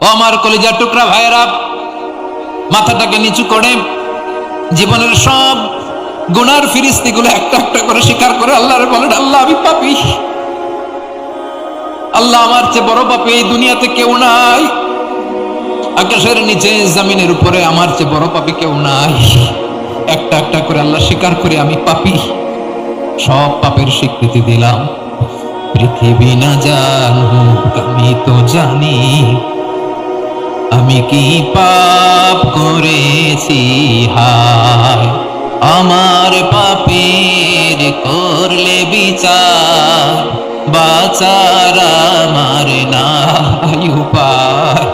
ও আমার কলিজার টুকরা ভাইয়েরা, মাথাটাকে নিচু করে জীবনের সব গুনার ফিরিস্তিগুলো একটা একটা করে স্বীকার করে আল্লাহরে বলেন, আল্লাহ আমি পাপী, আল্লাহ আমার চেয়ে বড় পাপী এই দুনিয়াতে কেউ নাই, আকাশের নিচে জমিনের উপরে আমার চেয়ে বড় পাপী কেউ নাই। একটা একটা করে আল্লাহ স্বীকার করে আমি পাপী, সব পাপের স্বীকৃতি দিলাম। পৃথিবী না জানুক আমি তো জানি, আমি কি পাপ করেছি হায়, আমার পাপের করলে বিচার, বাঁচার আমার নাই উপায়।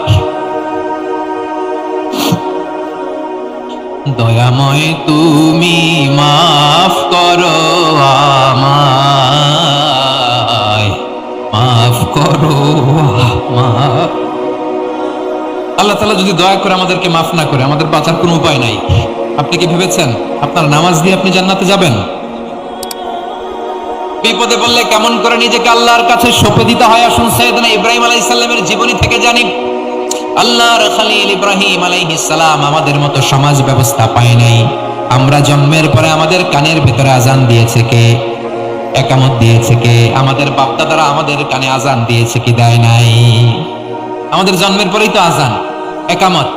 দয়াময় তুমি মাফ করো আমায়, মাফ করো আমায়। আল্লাহ তাআলা যদি দয়া করে আমাদেরকে মাফ না করে, আমাদের বাঁচার কোনো উপায় নাই। আপনি কি ভেবেছেন আপনার নামাজ দিয়ে আপনি জান্নাতে যাবেন? বিপদে বললে কেমন করে নিজেকে আল্লাহর কাছে সঁপে দিতে হয়, আসুন সাইয়েদনা ইব্রাহিম আলাইহিস সালামের জীবনী থেকে জানি। আল্লাহর খলিল ইব্রাহিম আলাইহিস সালাম আমাদের মতো সমাজ ব্যবস্থা পায় নাই। আমরা জন্মের পরে আমাদের কানের ভিতরে আজান দিয়েছে কে? একামত দিয়েছে কে? আমাদের বাপদাদারা আমাদের কানে আজান দিয়েছে কি দেয় নাই? আমাদের জন্মের পরেই তো আজান, একামত,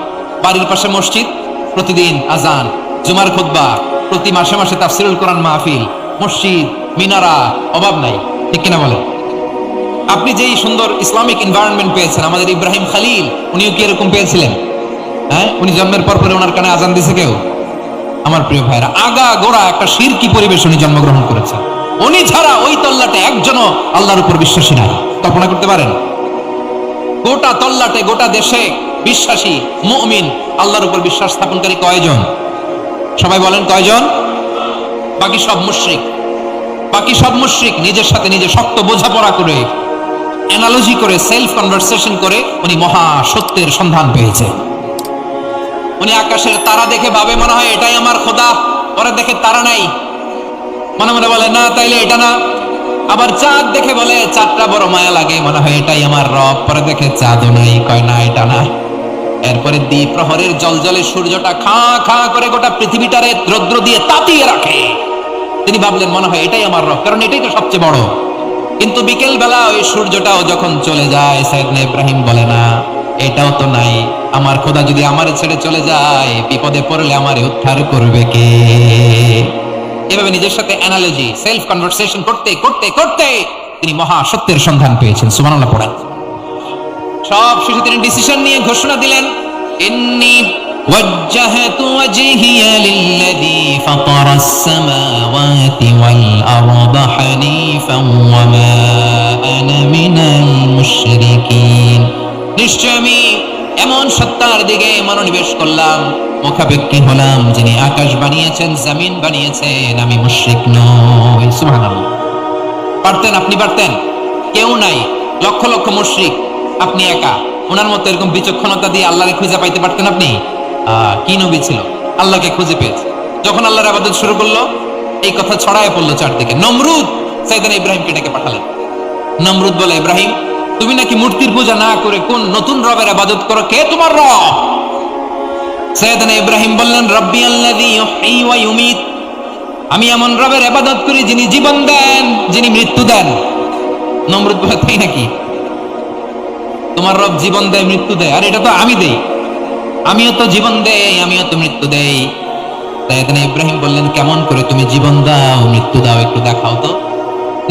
বাড়ির পাশে মসজিদ, প্রতিদিন আজান, জুমার খুতবা, প্রতি মাসে মাসে তাফসীরুল কোরআন মাহফিল, মসজিদ, মিনারা, অভাব নাই, ঠিক কিনা বলেন? আপনি যেই সুন্দর ইসলামিক এনভায়রনমেন্ট পেয়েছেন, আমাদের ইব্রাহিম খলিল উনিও কি এরকম পেয়েছিলেন? হ্যাঁ, উনি জন্মের পর পরে ওনার কানে আজান দিছে কেউ? আমার প্রিয় ভাইরা, আগা গোড়া একটা শিরকি পরিবেশ উনি জন্মগ্রহণ করেছেন। উনি ছাড়া ওই তল্লাটে একজনও আল্লাহর উপর বিশ্বাসী নাই। কল্পনা করতে পারেন? গোটা তল্লাটে, গোটা দেশে বিশ্বাসী মুমিন, আল্লাহর উপর বিশ্বাস স্থাপনকারী কয়জন? সবাই বলেন কয়জন? বাকি সব মুশরিক। বাকি সব মুশরিক নিজের সাথে নিজে শক্ত বোঝাপড়া করে, অ্যানালজি করে, সেলফ কনভারসেশন করে উনি মহা সত্যের সন্ধান পেয়েছে। উনি আকাশের তারা দেখে ভাবে মনে হয় এটাই আমার খোদা, পরে দেখে তারা নাই, মনে মনে বলে না তাইলে এটা না। আবার চাঁদ দেখে বলে চাঁদটা বড় মায়া লাগে, মনে হয় এটাই আমার রব, পরে দেখে চাঁদও নাই, কয় না এটা না। এরপরে দ্বীপ প্রহরের জলজলে সূর্যটা খা খা করে গোটা পৃথিবীটারে রৌদ্র দিয়ে তাতিয়ে রাখে। তিনি ভাবলেন মনে হয় এটাই আমার রব, কারণ এটাই তো সবচেয়ে বড়। কিন্তু বিকেল বেলা ওই সূর্যটাও যখন চলে যায়, সাইয়েদনা ইব্রাহিম বলে না এটাও তো নাই, আমার খোদা যদি আমারে ছেড়ে চলে যায়, বিপদে পড়লে আমারে উদ্ধার করবে কে? এভাবে নিজের সাথে অ্যানালজি, সেলফ কনভারসেশন করতে করতে করতে তিনি মহা সত্যের সন্ধান পেয়েছেন। সুবহানাল্লাহ পড়েন। সব শেষে তিনি ডিসিশন নিয়ে ঘোষণা দিলেন, ইন্নী ওয়াজ্জাহতু ওয়াজহিয়া লিল্লাযী ফাতারাস সামাওয়াতি ওয়াল আরদা হানিফান ওয়া মা আনা মিনাল মুশরিকিন। নিশ্চয় আমি এমন সত্তার দিকে মনোনিবেশ করলাম, মুখাপেক্ষী হলাম, যিনি আকাশ বানিয়েছেন, জমিন বানিয়েছেন, আমি মুশরিক নই। সুবহানাল্লাহ। পারতেন? আপনি পারতেন? কেউ নাই, লক্ষ লক্ষ মুশরিক, আপনি একা। ওনার মতো এরকম বিচক্ষণতা দিয়ে আল্লাহরে খুঁজে পাইতে পারতেন আপনি? কি নবী ছিল, আল্লাহকে খুঁজে পেয়েছে। যখন আল্লাহর ইবাদত শুরু করলো, এই কথা ছড়ায় পড়লো চারদিকে। নমরুদ সাইয়েদনা ইব্রাহিমকে ডেকে পাঠালেন। নমরুদ বলে, ইব্রাহিম তুমি নাকি মূর্তির পূজা না করে কোন নতুন রবের ইবাদত করো, কে তোমার রব? সাইয়েদনা ইব্রাহিম বললেন, রব্বি আল্লাযী ইউহয়ী ওয়া ইউমীত, আমি এমন রবের ইবাদত করি যিনি জীবন দেন, যিনি মৃত্যু দেন। নমরুদ বলে, তাই নাকি? তোমার রব জীবন দেয়, মৃত্যু দেয়, আর এটা তো আমি দেই, আমিও তো জীবন দেই, আমিও তো মৃত্যু দেই। সাইয়েদনা ইব্রাহিম বললেন, কেমন করে তুমি জীবন দাও, মৃত্যু দাও, একটু দেখাও তো।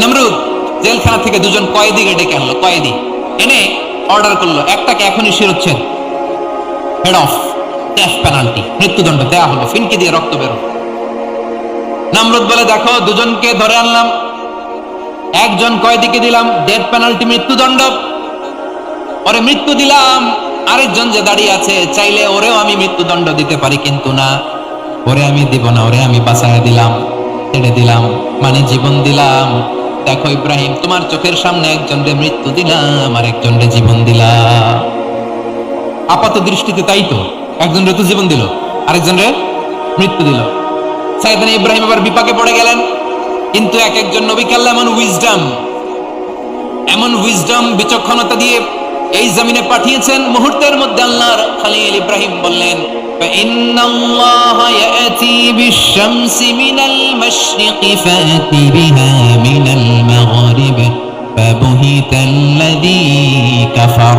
নমরুদ জেলখানা থেকে দুজন কয়েদিকে ডেকে আনলো, কয়েদি এনে অর্ডার করলো, একটাকে এখনই শিরোচ্ছেদ, হেড অফ, ডেথ পেনাল্টি, মৃত্যুদণ্ড দেয়া হলো, ফিনকি দিয়ে রক্ত বের হলো। নমরুদ বলে, দেখো দুজনকে ধরে আনলাম, একজন কয়েদিকে দিলাম ডেথ পেনাল্টি, মৃত্যুদণ্ড, ওরে মৃত্যু দিলাম, আরেকজন যে দাঁড়িয়ে আছে চাইলে ওরেও আমি মৃত্যুদণ্ড দিতে পারি, কিন্তু না, ওরে আমি দিব না, ওরে আমি বাঁচায় দিলাম, ছেড়ে দিলাম, মানে জীবন দিলাম। দেখো ইব্রাহিম, তোমার চোখের সামনে একজনরে মৃত্যু দিলাম, আর একজনরে জীবন দিলাম। আপাত দৃষ্টিতে তাই তো, একজনরে তো জীবন দিল, আরেকজনরে মৃত্যু দিল। সাইয়েদনা ইব্রাহিম আবার বিপাকে পড়ে গেলেন। কিন্তু এক একজন নবীকে আল্লাহ এমন উইজডম, বিচক্ষণতা দিয়ে এই জমিনে পাঠিয়েছেন। মুহূর্তের মধ্যে আল্লাহর খলিল ইব্রাহিম বললেন, فإن الله يأتي بالشمس من المشرق فأت بها من المغرب فبهت الذي كفر।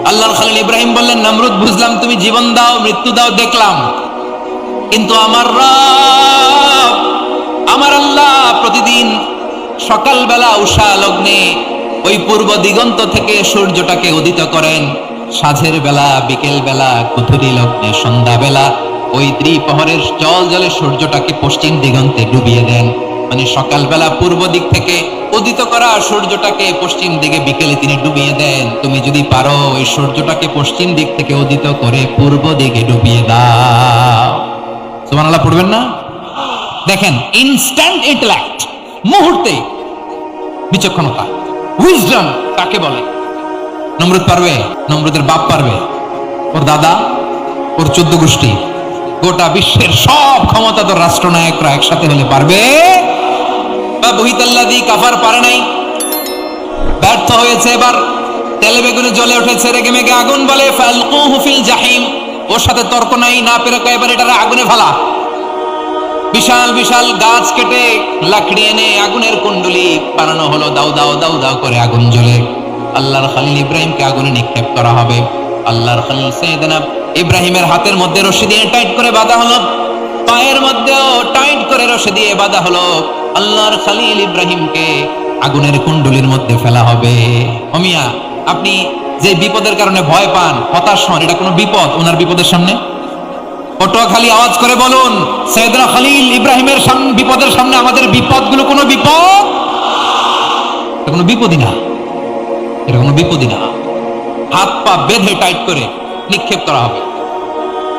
আল্লাহর খলিল ইব্রাহিম বললেন, নমরুদ বুঝলাম তুমি জীবন দাও মৃত্যু দাও দেখলাম, কিন্তু আমার রব আমার আল্লাহ প্রতিদিন সকালবেলা উষা লগ্নে ওই পূর্ব দিগন্ত থেকে সূর্যটাকে উদিত করেন, সাঁঝের বেলা বিকেল বেলা কুথুরি লগ্নে সন্ধ্যা বেলা ওই ত্রিপহরের জল জলে সূর্যটাকে পশ্চিম দিগন্তে ডুবিয়ে দেন। মানে সকালবেলা পূর্ব দিক থেকে উদিত করা সূর্যটাকে পশ্চিম দিকে বিকেলে তিনি ডুবিয়ে দেন। তুমি যদি পারো ওই সূর্যটাকে পশ্চিম দিক থেকে উদিত করে পূর্ব দিকে ডুবিয়ে দাও। সুবহানাল্লাহ পড়বেন না? দেখেন, ইনস্ট্যান্ট ইন্টেলেক্ট, মুহূর্তে বিচক্ষণতা, উইজডম কাকে বলে? নমরুদ পারবে? নমরুদের বাপ পারবে? ওর দাদা, ওর 14 গোষ্ঠী, গোটা বিশ্বের সব ক্ষমতাধর রাষ্ট্রনায়করা একসাথে হলে পারবে? বা বহিতাল্লাদি কাফার পারে নাই, ব্যর্থ হয়েছে। এবার তেলে বেগুনে জ্বলে উঠেছে, রেগে মেগে আগুন বলে ফালকুহু ফিল জাহিম। ওর সাথে তর্ক নাই, না পেরে এবার এটারে আগুনে ফেলা। বিশাল বিশাল গাছ কেটে লাকড়ি এনে আগুনের কুণ্ডলি বানানো হলো, দাও দাও দাও দাও করে আগুন জ্বলে। আল্লাহর খলিল ইব্রাহিমকে আগুনে নিক্ষেপ করা হবে। আল্লাহর খলিল সাইয়েদনা ইব্রাহিমের হাতের মধ্যে রশি দিয়ে টাইট করে বাঁধা হলো, পায়ের মধ্যেও টাইট করে রশি দিয়ে বাঁধা হলো। আল্লাহর খলিল ইব্রাহিমকে আগুনের কুণ্ডলির মধ্যে ফেলা হবে। ওমিয়া, আপনি যে বিপদের কারণে ভয় পান, হতাশ হন, এটা কোনো বিপদ ওনার বিপদের সামনে? পটুয়াখালী আওয়াজ করে বলুন, সাইয়েদনা খলিল ইব্রাহিমের বিপদের সামনে আমাদের বিপদগুলো কোনো বিপদ? এটা কোনো বিপদই না, এটা কোনো বিপদই না। হাত পা বেঁধে টাইট করে নিক্ষেপ করা হবে,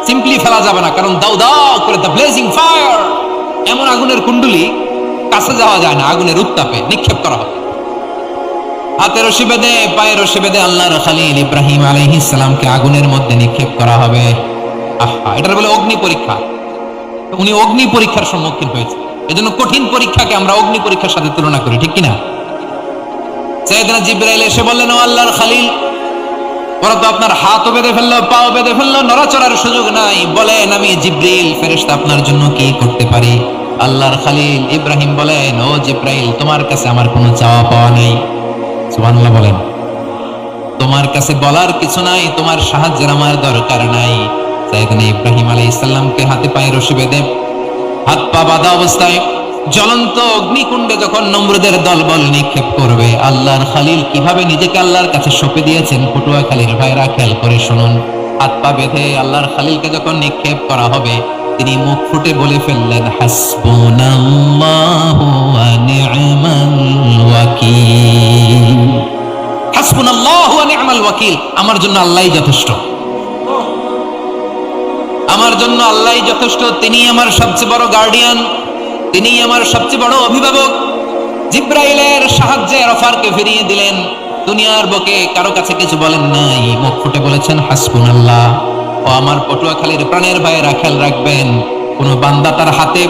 সিম্পলি ফেলা যাবে না, কারণ দাও দাও করে দ্য ব্লেজিং ফায়ার, এমন আগুনের কুণ্ডলি কাছে যাওয়া যায় না, আগুনের উত্তাপে নিক্ষেপ করা হবে। হাতে রশি বেঁধে পায়ে রশি বেঁধে আল্লাহর খলিল ইব্রাহিম আলাইহিস সালামকে আগুনের মধ্যে নিক্ষেপ করা হবে। আহা, এটার বলে অগ্নি পরীক্ষা। উনি অগ্নি পরীক্ষার সম্মুখীন হয়েছে, এজন্য কঠিন পরীক্ষাকে আমরা অগ্নি পরীক্ষার সাথে তুলনা করি, ঠিক কিনা? সাইয়েদনা জিবরাইল এসে বললেন, ও আল্লাহর খলিল, ওরা তো আপনার হাতও বেঁধে ফেললো, পাও বেঁধে ফেললো, নড়াচড়ার সুযোগ নাই, বলেন আমি জিবরিল ফেরেশতা আপনার জন্য কি করতে পারি? আল্লাহর খলিল ইব্রাহিম বলেন, ও জিবরাইল, তোমার কাছে আমার কোনো চাওয়া পাওয়া নেই। সুবহানাল্লাহ বলেন, তোমার কাছে বলার কিছু নাই, তোমার সাহায্যের আমার দরকার নাই। সাইয়েদনা ইব্রাহিম আলাইহিস সালামকে হাতে পায়ে রশি বেঁধে হাত পা বাঁধা অবস্থায় জ্বলন্ত অগ্নিকুণ্ডে যখন নমরুদের দলবল নিক্ষেপ করবে, আল্লাহর খলিল কিভাবে নিজেকে আল্লাহর কাছে সঁপে দিয়েছেন পটুয়াখালীর ভাইরা খেয়াল করে শুনুন। হাত পা বেঁধে আল্লাহর খলিলকে যখন নিক্ষেপ করা হবে, তিনি মুখ ফুটে বলে ফেললেন, হাসবুনাল্লাহু ওয়া নি'মাল ওয়াকিল। হাসবুনাল্লাহু ওয়া নি'মাল ওয়াকিল, আমার জন্য আল্লাহই যথেষ্ট, আমার জন্য আল্লাহই যথেষ্ট। তিনি আমার সবচেয়ে বড় গার্ডিয়ান, তিনি আমার সবচেয়ে বড় অভিভাবক। জিবরাইলের সাহায্যে অফারকে ফিরিয়ে দিলেন, দুনিয়ার বুকে কারো কাছে কিছু বলেন নাই, মুখ ফুটে বলেছেন হাসবুনাল্লাহ। ও আমার পটুয়াখালীর প্রাণের ভাইয়েরা খেয়াল রাখবেন, কোন বান্দা তার হাতে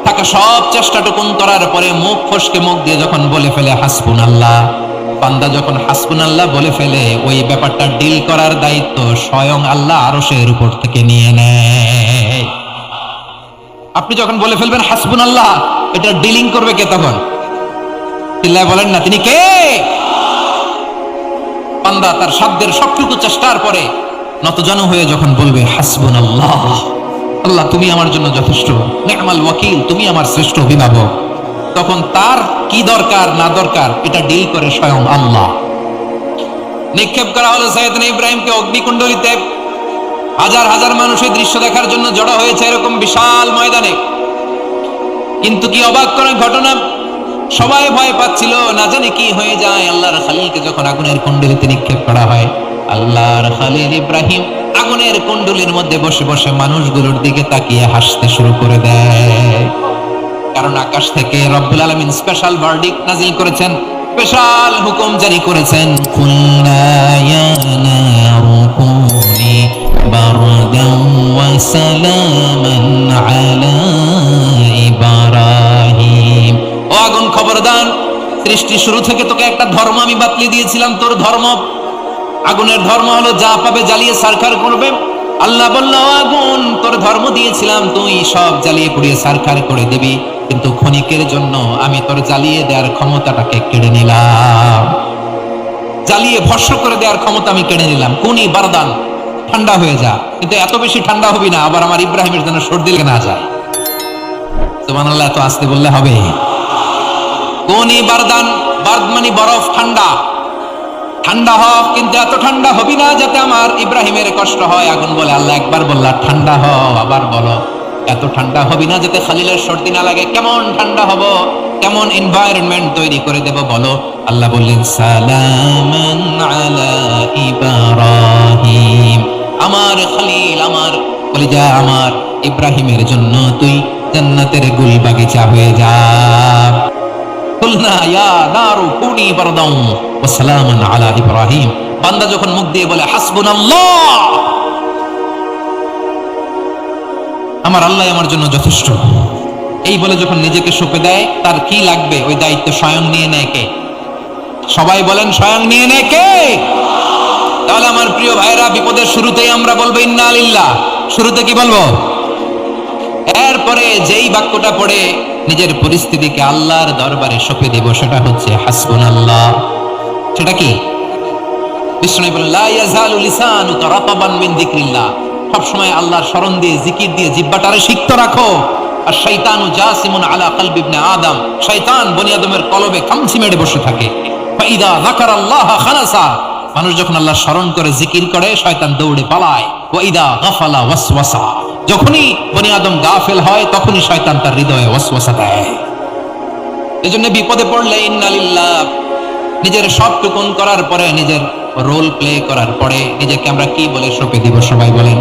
থাকা সব চেষ্টাটুকুন করার পরে মুখ ফসকে মুখ দিয়ে যখন বলে ফেলে হাসবুনাল্লাহ, বান্দা যখন হাসবুনাল্লাহ বলে ফেলে, ওই ব্যাপারটা ডিল করার দায়িত্ব স্বয়ং আল্লাহ আরশের উপর থেকে নিয়ে নেয়। আপনি যখন বলে ফেলবেন হাসবুনাল্লাহ, এটা ডিলিং করবে কে তখন? চিল্লায় বলেন না, তিনি কে? বান্দা তার সাধ্যের সবটুকু চেষ্টার পরে নতজানু হয়ে যখন বলবে হাসবুনাল্লাহ, আল্লাহ তুমি আমার জন্য যথেষ্ট, নি'মাল ওয়াকিল, তুমি আমার শ্রেষ্ঠ অভিভাবক, তখন তার কি দরকার না দরকার এটা ডিল করে স্বয়ং আল্লাহ। নিক্ষেপ করা হলো সাইয়েদনা ইব্রাহিমকে অগ্নিকুণ্ডলিতে। হাজার হাজার মানুষ এই দৃশ্য দেখার জন্য জড়ো হয়েছে এরকম বিশাল ময়দানে। কিন্তু কি অবাক করার ঘটনা, সবাই ভয় পাচ্ছিল, না জানি কি হয়ে যায়। আল্লাহর খলিলকে যখন আগুনের কুণ্ডলিতে নিক্ষেপ করা হয়, আল্লাহর খলিল ইব্রাহিম আগুনের কুণ্ডলির মধ্যে বসে বসে মানুষগুলোর দিকে তাকিয়ে হাসতে শুরু করে দেয়। কারণ আকাশ থেকে রব্বুল আলামিন স্পেশাল ভার্ডিক্ট নাজিল করেছেন, স্পেশাল হুকুম জারি করেছেন, কুল্লা ইয়া নারু কুনি বারদান ওয়া সালামান আলা ইব্রাহিম। ও আগুন খবরদার, সৃষ্টি শুরু থেকে তোকে একটা ধর্ম আমি বাতলে দিয়েছিলাম, তোর ধর্ম আগুনের ধর্ম হলো যা পাবে জ্বালিয়ে সারখার করবে। আল্লাহ বলল, আগুন তোর ধর্ম দিয়েছিলাম, তুই সব জ্বালিয়ে পুড়িয়ে সারখার করে দিবি, কিন্তু ক্ষণিকের জন্য আমি তোর জ্বালিয়ে দেওয়ার ক্ষমতাটাকে কেড়ে নিলাম, জ্বালিয়ে ভস্ম করে দেওয়ার ক্ষমতা আমি কেড়ে নিলাম। কুনি বারদান, ঠান্ডা হয়ে যা, কিন্তু এত বেশি ঠান্ডা হবি না আবার আমার ইব্রাহিমের জন্য সর্দি লেগে না যায়। সুবহানাল্লাহ, এত আসতে বললে হবে? কুনি বারদান, বারদ মানে বরফ, ঠান্ডা, ঠান্ডা হ, কিন্তু এত ঠান্ডা হবি না যাতে আমার ইব্রাহিমের কষ্ট হয়। আগুন বলে, আল্লাহ একবার বললা ঠান্ডা হ, আবার বলো এত ঠান্ডা হবি না যাতে খালিলের সর্দি না লাগে। কেমন ঠান্ডা হব, কেমন এনভায়রনমেন্ট তৈরি করে দেব বলো? আল্লাহ বললেন, সালামান আলা ইব্রাহিম, আমার খালিল, আমার কলিজা, আমার ইব্রাহিমের জন্য তুই জান্নাতের গুল বাগিচা হয়ে যা। কুলনা ইয়া নারু কুনি বারদান ওয়া সালামান আলা ইব্রাহিম। বান্দা যখন মুখ দিয়ে বলে হাসবুনাল্লাহ, আমার আল্লাহ আমার জন্য যথেষ্ট, এই বলে যখন নিজেকে সঁপে দেয়, তার কি লাগবে ওই দায়িত্ব স্বয়ং নিয়ে নেয় কে? সবাই বলেন, স্বয়ং নিয়ে নেয় কে? তাহলে আমার প্রিয় ভাইরা, বিপদের শুরুতেই আমরা বলবো ইন্না লিল্লাহ। শুরুতে কি বলবো? এরপরে যেই বাক্যটা পড়ে নিজের পরিস্থিতিকে আল্লাহর দরবারে সঁপে দেব, সেটা হচ্ছে হাসবুনাল্লাহ। সেটা কি? বিষ্ণু বলেন, লা ইয়াজালু লিসানুকা রাতাবান মিন যিকরিল্লাহ, সব সময় আল্লাহর স্মরণ দিয়ে, জিকির দিয়ে জিহ্বাটারে সিক্ত রাখো। আর শয়তানু জাসিমুন আলা কলবি ইবনে আদম, শয়তান বনি আদমের কলবে খামচি মেরে বসে থাকে। ফাইদা যাকারাল্লাহ খানাসা, মানুষ যখন আল্লাহ স্মরণ করে, জিকির করে, শয়তান দৌড়ে পালায়। ওয়াইদা গাফালা ওয়াসওয়াসা, যখনই বনি আদম গাফেল হয় তখনই শয়তান তার হৃদয়ে ওয়াসওয়াসা দেয়। এজন্য বিপদে পড়লে ইন্না লিল্লাহ, নিজের সবটুকুন করার পরে, নিজের রোল প্লে করার পরে নিজেকে আমরা কি বলে সঁপে দিব? সবাই বলেন,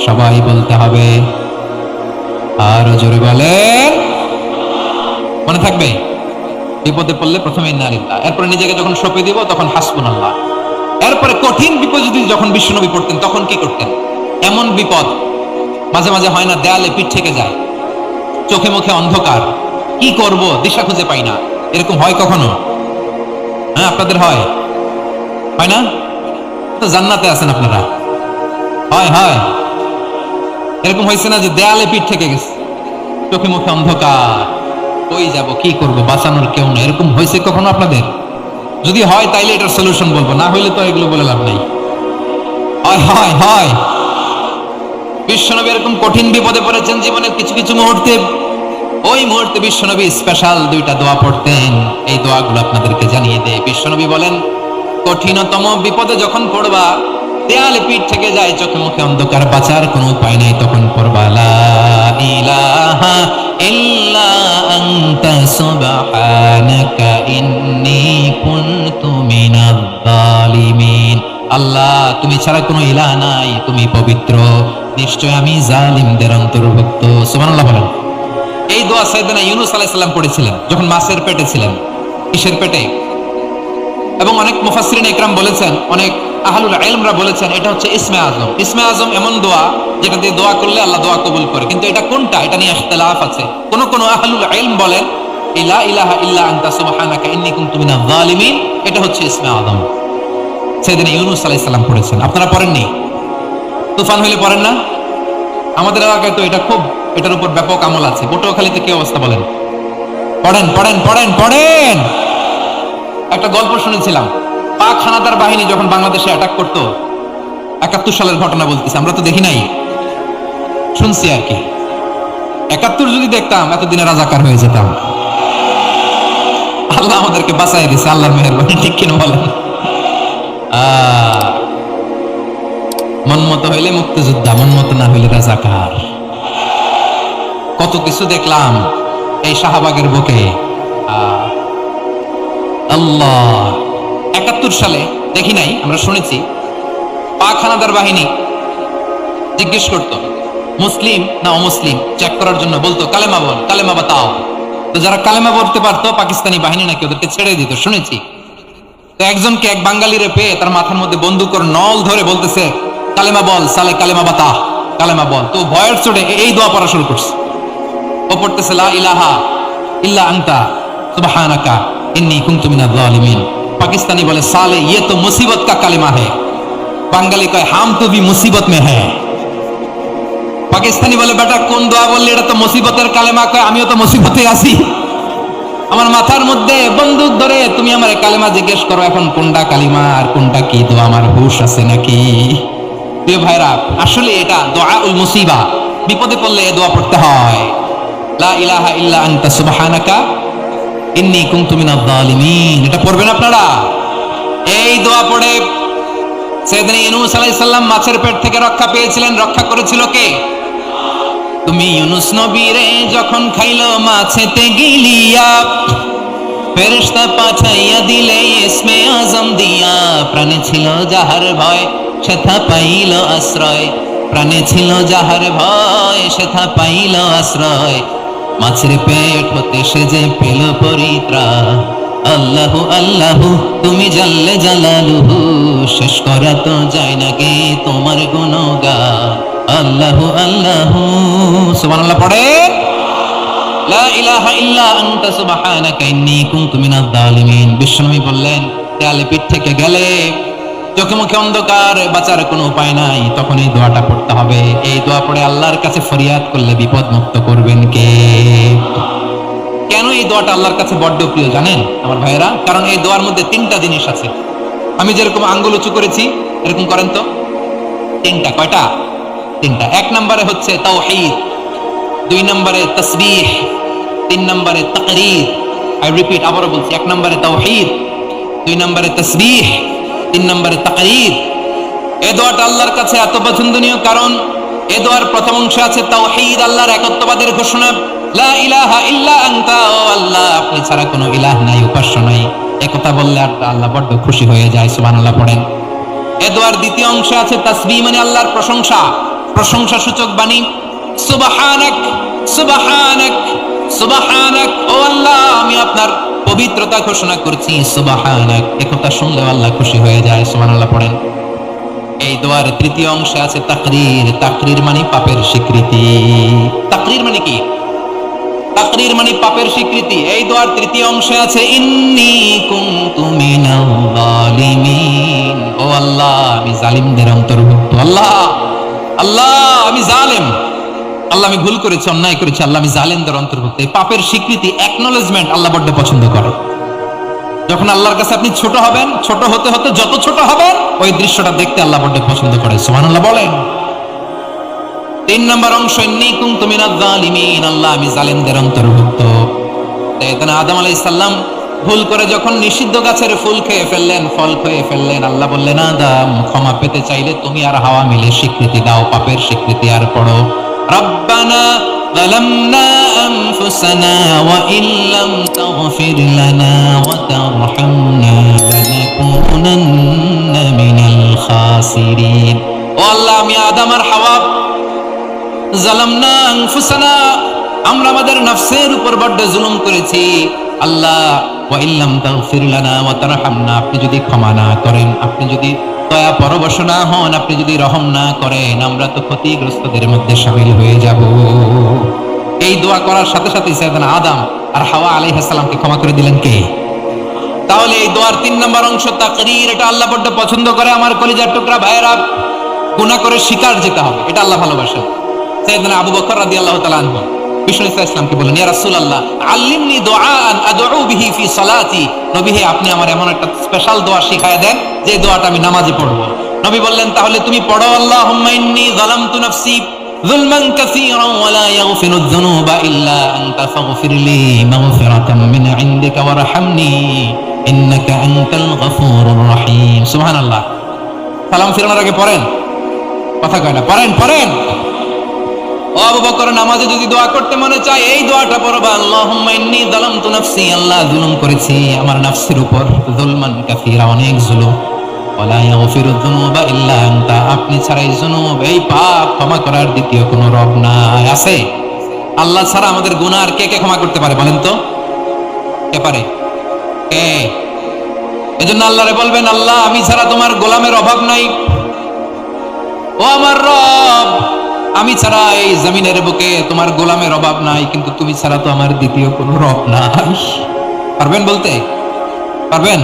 সবাই বলতে হবে, আরো জোরে বলেন, মনে থাকবে? বিপদে পড়লে প্রথমে ইন্না লিল্লাহ, এরপরে নিজেকে যখন সঁপে দিব তখন হাসবুনাল্লাহ। এরপরে কঠিন বিপদ যদি যখন বিশ্বনবী পড়তেন তখন কি করতেন? এমন বিপদ মাঝে মাঝে হয় না, দেয়ালে পিঠ থেকে যায়, চোখে মুখে অন্ধকার, কি করব দিশা খুঁজে পাই না, এরকম হয় কখনো? হ্যাঁ, আপনাদের হয়? হয় না? তো জান্নাতে আছেন আপনারা। হয় হয়, এরকম হয়েছে না যে দেয়ালে পিঠ থেকে গেছে, চোখে মুখে অন্ধকার, কই যাব, কি করব, বাঁচানোর কেউ নেই, এরকম হয়েছে কখনো আপনাদের? যদি হয় তাইলে এটার সলিউশন বলবো, না হইলে তো এগুলো বলে লাভ নাই। হয় হয় হয়, বিশ্বনবী এরকম কঠিন বিপদে পড়েছেন জীবনের কিছু কিছু মুহূর্তে। ওই মুহূর্তে বিশ্বনবী স্পেশাল দুইটা দোয়া পড়তেন, এই দোয়াগুলো আপনাদেরকে জানিয়ে দেয়। বিশ্বনবী বলেন, কঠিনতম বিপদে যখন পড়বা, দেয়ালে পিঠ থেকে যায়, চোখে মুখে অন্ধকার, বাঁচার কোনো উপায় নাই, তখন পড়বা লা ইলাহা ইল্লা আনতা সুবহানাকা ইন্নী কুনতু মিনাজ জালিমিন। আল্লাহ, তুমি ছাড়া কোনো ইলাহ নাই, তুমি পবিত্র, নিশ্চয় আমি জালিমদের অন্তর্ভুক্ত। সুবহানাল্লাহ বলেন। এই দোয়া সাইয়েদনা ইউনূস আলাইহিস সালাম পড়েছিলেন যখন মাছের পেটে ছিলেন। কিসের পেটে? এবং অনেক মুফাসসিরিন ইকরাম বলেছেন, অনেক আহলুল ইলমরা বলেছেন, এটা হচ্ছে ইসমে আজম। ইসমে আজম এমন দোয়া যেটা দিয়ে দোয়া করলে আল্লাহ দোয়া কবুল করে, কিন্তু এটা কোনটা, এটা নিয়ে ইখতিলাফ আছে। কোন কোন আহলুল ইলম বলেন লা ইলাহা ইল্লা আনতা সুবহানাকা ইন্নী কুনতু মিনাজ জালিমিন, এটা হচ্ছে ইসমে আজম। সাইয়েদনা ইউনূস আলাইহিস সালাম পড়েছেন, আপনারা পড়েননি? তুফান হইলে পড়েন না? আমাদের এলাকায় তো এটা খুব, এটার উপর ব্যাপক আমল আছে। পটুয়াখালীতে কি অবস্থা বলেন? পড়েন পড়েন পড়েন পড়েন। একটা গল্প শুনেছিলাম, পাক হানাদার বাহিনী যখন বাংলাদেশে অ্যাটাক করতো, ৭১ সালের ঘটনা বলতেছি, আমরা তো দেখি নাই, শুনছি আর কি। ৭১ যদি দেখতাম এতদিনে রাজাকার হয়ে যেতাম। আল্লাহ আমাদেরকে বাঁচাই দিছে, আল্লাহর মেহেরবানি, ঠিক কিনা বলেন? মন মতো হইলে মুক্তিযোদ্ধা, মন মতো না হইলে রাজাকার। কত কিছু দেখলাম এই শাহবাগের বুকে। আল্লাহ, ৭১ সালে দেখি নাই, আমরা শুনেছি পাক হানাদার বাহিনী জিজ্ঞেস করত মুসলিম না অমুসলিম চেক করার জন্য, বলতো কালেমা বল, কালেমা বাতাও। তো যারা কালেমা বলতে পারতো পাকিস্তানি বাহিনী নাকি ওদেরকে ছেড়ে দিত, শুনেছি। তো একজনকে, এক বাঙালিরে পেয়ে তার মাথার মধ্যে বন্দুকের নল ধরে বলতেছে, কালেমা বল সালে, কালেমা বাতা, কালেমা বল। তো ভয়ের চোটে এই দোয়া পড়া শুরু করছে। ও পড়তেছে লা ইলাহা ইল্লা আনতা সুবহানাকা ইন্নী কুনতু মিনাজ জালিমিন। পাকিস্তানি বলে সালে ইয়ে তো মুসিবত কা কালিমা है, বাঙালি কয় হাম তো ভি মুসিবত মে হ্যাঁ। পাকিস্তানি বলে বেটা কোন দোয়া বললি, এটা তো মুসিবতের কালেমা। কয় আমিও তো মুসিবতে আছি, আমার মাথার মধ্যে বন্দুক ধরে তুমি আমার কালেমা জিজ্ঞেস করো এখন কোনটা কালিমা আর কোনটা কি দোয়া, আমার হুশ আছে নাকি? প্রিয় ভাইরা, আসলে এটা দোয়াউল মুসিবা, বিপদে পড়লে এই দোয়া পড়তে হয়। লা ইলাহা ইল্লা আনতা সুবহানাকা ইন্নী কুনতু মিনাজ জালিমিন। এটা পড়বেন আপনারা। এই দোয়া পড়ে সাইয়েদনা ইউনূস আলাইহিস সালাম মাছের পেট থেকে রক্ষা পেয়েছিলেন। রক্ষা করেছিল কে? তুমি ইউনূস নবীরে যখন খাইলো মাছেতে গিলিয়া, ফেরেশতা পাঠাইয়া দিলে ইসমে আজম দিয়া, প্রাণে ছিল যাহার ভয় সেথা পাইল আশ্রয়, প্রাণে ছিল যাহার ভয় সেথা পাইল আশ্রয়, মাছের পেট হতে সে যে পেল পরিত্রাণ। আল্লাহু আল্লাহু তুমি জাল্লে জালালুহু, শেষ করা তো যায় না গে তোমার গুণগান। আল্লাহু আল্লাহু সুবহানাল্লাহ পড়ে। লা ইলাহা ইল্লা আনতা সুবহানাকা ইন্নী কুনতু মিনাজ জালিমিন। বিশ্বনবী বললেন দেয়ালে পিঠ থেকে গেলে, চোখে মুখে অন্ধকার, বাঁচার কোনো উপায় নাই, তখন এই দোয়াটা পড়তে হবে। এই দোয়া পড়ে আল্লাহর কাছে ফরিয়াদ করলে বিপদ মুক্ত করবেন কে? কেন এই দোয়াটা আল্লাহর কাছে বড্ড প্রিয় জানেন আমার ভাইয়েরা? কারণ এই দোয়ার মধ্যে তিনটা জিনিস আছে। আমি যেরকম আঙ্গুল উঁচু করেছি এরকম করেন তো। তিনটা। কয়টা? তিনটা। এক নম্বরে হচ্ছে তাওহীদ, দুই নম্বরে তাসবিহ, তিন নম্বরে তাকরীর। আই রিপিট, আবারও বলছি, এক নম্বরে তাওহীদ, দুই নম্বরে তাসবিহ, তিন নম্বরে তাকরীর। এই দোয়াটা আল্লাহর কাছে এত পছন্দনীয় কারণ এই দোয়ার প্রথম অংশে আছে তাওহীদ, আল্লাহর একত্ববাদের ঘোষণা। লা ইলাহা ইল্লা আনতা, ও আল্লাহ আপনি ছাড়া কোনো ইলাহ নাই, উপাস্য নাই। একথা বললে আল্লাহ বড্ড খুশি হয়ে যায়। সুবহানাল্লাহ পড়েন। এই দোয়ার দ্বিতীয় অংশে আছে তাসবিহ, মানে আল্লাহর প্রশংসা, প্রশংসা সূচক বাণী। সুবহানাক সুবহানাক সুবহানাক, ও আল্লাহ আমি আপনার পবিত্রতা ঘোষণা করছি। সুবহানাক, একথা শুনলে আল্লাহ খুশি হয়ে যায়। সুবহানাল্লাহ পড়েন। এই দোয়ার তৃতীয় অংশে আছে তাকরীর, তাকরীর মানে পাপের স্বীকৃতি। তাকরীর মানে কি? তাকরীর মানে পাপের স্বীকৃতি। এই দোয়ার তৃতীয় অংশে আছে ইন্নী কুনতু মিনাল জালিমিন, ও আল্লাহ আমি জালিমদের অন্তর্ভুক্ত। আল্লাহ আল্লাহ আমি জালেম, আল্লাহ আমি ভুল করেছি, অন্যায় করেছি, আল্লাহ আমি জালেমদের অন্তর্ভুক্ত। এই পাপের স্বীকৃতি, অ্যাকনলেজমেন্ট আল্লাহ বড্ড পছন্দ করে। যখন আল্লাহর কাছে আপনি ছোট হবেন, ছোট হতে হতে যত ছোট হবেন ওই দৃশ্যটা দেখতে আল্লাহ বড্ড পছন্দ করে। সুবহানাল্লাহ বলেন। তিন নম্বর অংশ ইন্নী কুনতু মিনাজ জালিমিন, আল্লাহ আমি জালেমদের অন্তর্ভুক্ত। সাইয়েদনা আদম আলাইহিস সালাম ভুল করে যখন নিষিদ্ধ গাছের ফুল খেয়ে ফেললেন, ফল খেয়ে ফেললেন, আল্লাহ বললেন আদম ক্ষমা পেতে চাইলে তুমি আর হাওয়া মিলে স্বীকৃতি দাও, পাপের স্বীকৃতি আর পড়ো। রব্বানা ظلمنا أنفسنا وإن لم تغفر لنا وترحمنا لنكونن من الخاسرين। ও আল্লাহ আমি আদম আর হাওয়া জালামনা আনফুসানা, আমরা আমাদের নফসের উপর বড্ড জুলুম করেছি। আল্লাহ ওয়া ইল্লাম তাগফির লানা ওয়া তারহামনা, আপনি যদি ক্ষমা না করেন, আপনি যদি দয়া পরবশ না হন, আপনি যদি রহম না করেন, আমরা তো ক্ষতিগ্রস্তদের মধ্যে শামিল হয়ে যাব। এই দোয়া করার সাথে সাথে সাইয়েদনা আদম আর হাওয়া আলাইহিস সালামকে ক্ষমা করে দিলেন কে? তাহলে এই দোয়ার তিন নম্বর অংশ তাকরীর, এটা আল্লাহ বড্ড পছন্দ করে। আমার কলিজার টুকরা ভাইয়েরা, গুনাহ করে শিকার যেতে হবে, এটা আল্লাহ ভালোবাসেন। সাইয়েদনা আবু বকর রাদিয়াল্লাহু তাআলা আনহু বিষ্ণু ইসলামকে বলেন, ইয়া রাসূলুল্লাহ আল্লিমনি দুআআন আদউ বিহি ফি সালাতি, নবী হে আপনি আমার এমন একটা স্পেশাল দোয়া শিখায় দেন যে দোয়াটা আমি নামাজে পড়ব। নবী বললেন তাহলে তুমি পড়ো, আল্লাহুম্মা ইন্নী যালামতু নাফসি যুলমান কাসীরান ওয়া লা ইয়াগফিরুয যুনুবা ইল্লা আনতা ফাগফিরলি মাগফিরাতাম মিন ইনদিকা ওয়ারহামনি ইন্নাকা আনতাল গফুরুর রহিম। সুবহানাল্লাহ। সালাম ফিরানোর আগে পড়েন, কথা কয় না, পড়েন পড়েন। ও আবু বকর, নামাজে যদি দোয়া করতে মনে চায় এই দোয়াটা পড়বা, আল্লাহুম্মা ইন্নী যালামতু নাফসি, আল্লাহ জুলুম করেছি আমার নফসের উপর, যুলমান কাসীরা অনেক জুলুম, ওয়া লা ইয়াগফিরুয যুনুবা ইল্লা আনতা, আপনি ছাড়া এই জুনুব, এই পাপ ক্ষমা করার দ্বিতীয় কোনো রব নাই। আছে? আল্লাহ ছাড়া আমাদের গুনাহ আর কে কে ক্ষমা করতে পারে বলেন তো? কে পারে? কে? এজন্য আল্লাহরে বলবেন, আল্লাহ আমি ছাড়া তোমার গোলামের অভাব নাই, ও আমার রব আমি ছাড়া এই জমিনের বুকে তোমার গোলামের অভাব নাই, কিন্তু তুমি ছাড়া তো আমার দ্বিতীয় কোনো রব নাই। পারবেন বলতে? পারবেন?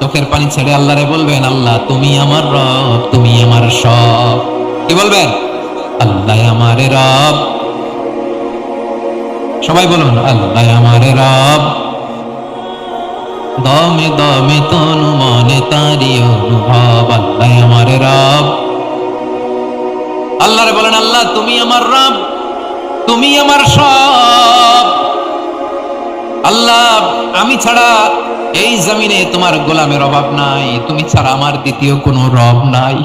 চোখের পানি ছেড়ে আল্লাহরে বলবেন, আল্লাহ তুমি আমার রব, তুমি আমার সব। কি বলবেন? আল্লাহ আমার রব। সবাই বলুন, আল্লাহ আমার রব। দমে দমে তনু মনে তারি অনুভব, আল্লাহ আমার রব। আল্লাহরে বলেন, আল্লাহ তুমি আমার রব, তুমি আমার সব। আল্লাহ আমি ছাড়া এই জমিনে তোমার গোলামের অভাব নাই, তুমি ছাড়া আমার দ্বিতীয় কোনো রব নাই।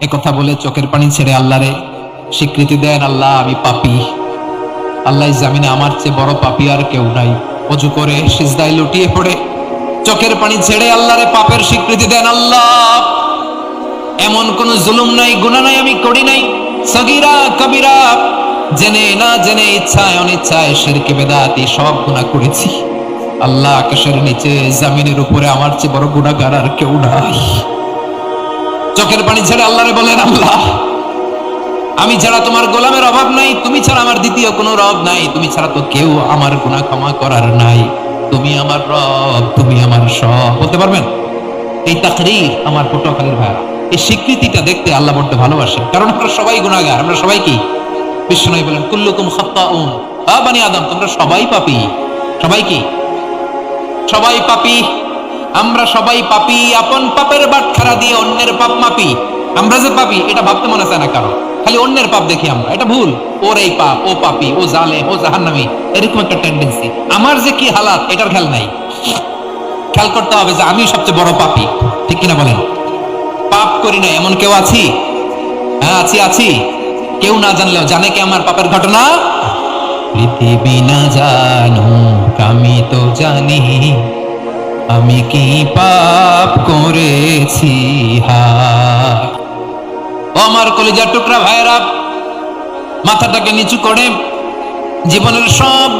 এ কথা বলে চোখের পানি ছেড়ে আল্লাহরে স্বীকৃতি দেন, আল্লাহ আমি পাপী। আল্লাহ জামিনে আমার চেয়ে বড় পাপী আর কেউ নাই। অজু করে সিজদায় লুটিয়ে পড়ে চোখের পানি ছেড়ে আল্লাহরে পাপের স্বীকৃতি দেন, আল্লাহ এমন কোন জুলুম নাই, গুনাহ নাই আমি করি নাই, সগীরা কবিরা, জেনে না জেনে, ইচ্ছায় অনিচ্ছায়, শিরকে বেদাতি সব গুনাহ করেছি। আল্লাহ আকাশের নিচে জমিনের উপরে আমার চেয়ে বড় গুনাহগার আর কেউ নাই। চোখের পানি ছেড়ে আল্লাহরে বলেন, আল্লাহ আমি ছাড়া তোমার গোলামের অভাব নাই, তুমি ছাড়া আমার দ্বিতীয় কোনো রব নাই, তুমি ছাড়া তো কেউ আমার গুনাহ ক্ষমা করার নাই, তুমি আমার রব, তুমি আমার সব। বলতে পারবেন? এই তাকরীর আমার পটুয়াখালীর ভাইরা, এই স্বীকৃতিটা দেখতে আল্লাহ বড্ড ভালোবাসে, কারণ আমরা সবাই গুনাহগার। আমরা সবাই কি? বিষ্ণু বলেন, কুল্লুকুম খাত্তাউন, বানি আদম তোমরা সবাই পাপী। সবাই কি? সবাই পাপী। আমরা সবাই পাপী। আপন পাপের বাটখারা দিয়ে অন্যের পাপ মাপি। আমরা যে পাপী এটা ভাবতে মনে চায় না কারো, খালি অন্যের পাপ দেখি আমরা, এটা ভুল। ওর এই পাপ, ও পাপী, ও জালে, ও জাহান্নামী, এরকম একটা টেন্ডেন্সি। আমার যে কি হালাত এটার খেয়াল নাই। খেয়াল করতে হবে যে আমি সবচেয়ে বড় পাপী, ঠিক কিনা বলেন? পাপ করি না এমন কেউ আছি? হ্যাঁ আছি, আছি। কেউ না জানলেও জানে কি আমার পাপের ঘটনা? পৃথিবী না জানুক আমি তো জানি, আমি কি পাপ করেছি। হায় ও আমার কলিজার টুকরা ভাইরা, মাথাটাকে নিচু করে জীবনের সব